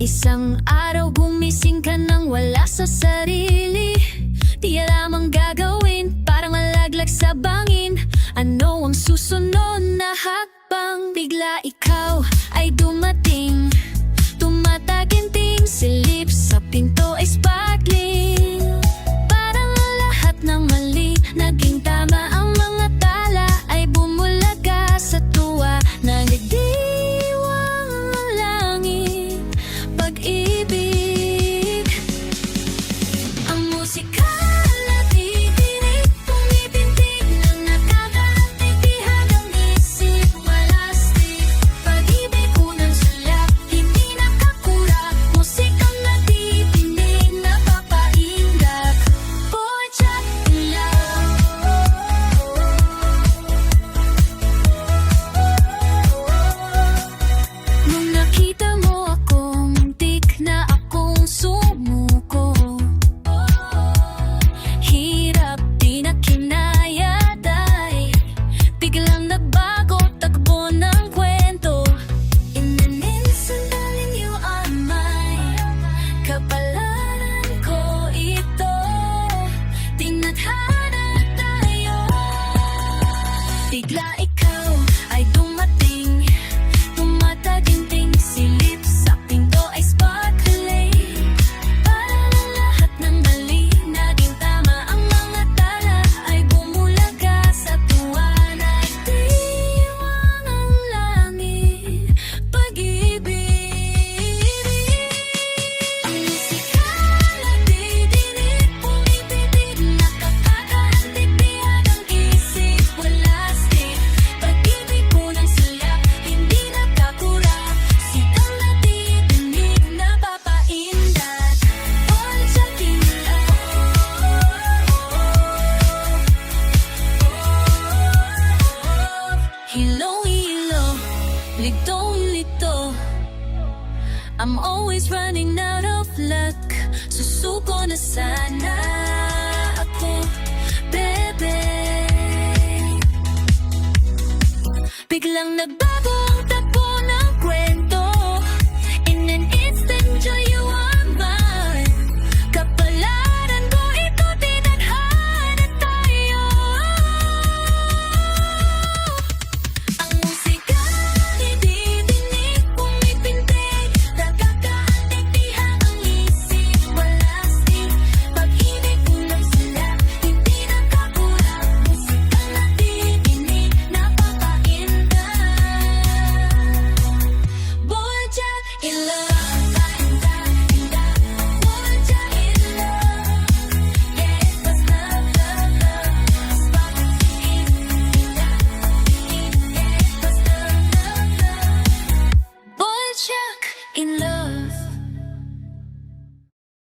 Isang araw gumising ka nang wala sa sarili. Di alam ang gagawin, parang malaglag sa bangin. Ano ang susunod na hakbang? Bigla ikaw ay dumating, tumataginting, silip sa pinto ay sparkling. Parang lahat ng mali naging tama, ang mga tala ay bumulaga sa tuwa. Nagdiwang ang langit, pag-ibig. Ang musika natitinig, pumipintig ng nakakaantig-tihag ang isip. Malastig, pag-ibig unang sulap, hindi nakakura. Musikang natitinig, napapaindak. Portrait in love. Nung nakita mo ako, muntik na akong sumuko. Hirap di na kinaya, dahil biglang nagbago takbo ng kwento. In an instant, darling, you are mine. Kapalaran ko ito, tinadhana tayo. Bigla ikaw ay dumating, tumataginting, silip sa pinto ay sparkling. Parang lahat ng mali naging tama, ang mga tala ay bumulaga sa tuwa. Nagdiwang ang langit, pag-ibig. Ang musika natidinig, pumipitig, nakakakaantig-tihag ang isip. Walastig, pag-ibig unang sulap, hindi nakakura. Sitang natidinig, napapaindat. Portrait in love. Hilo-hilo, ligtong-lito, I'm always running out of luck. Susuko na sana ako, bebe. Biglang nagbago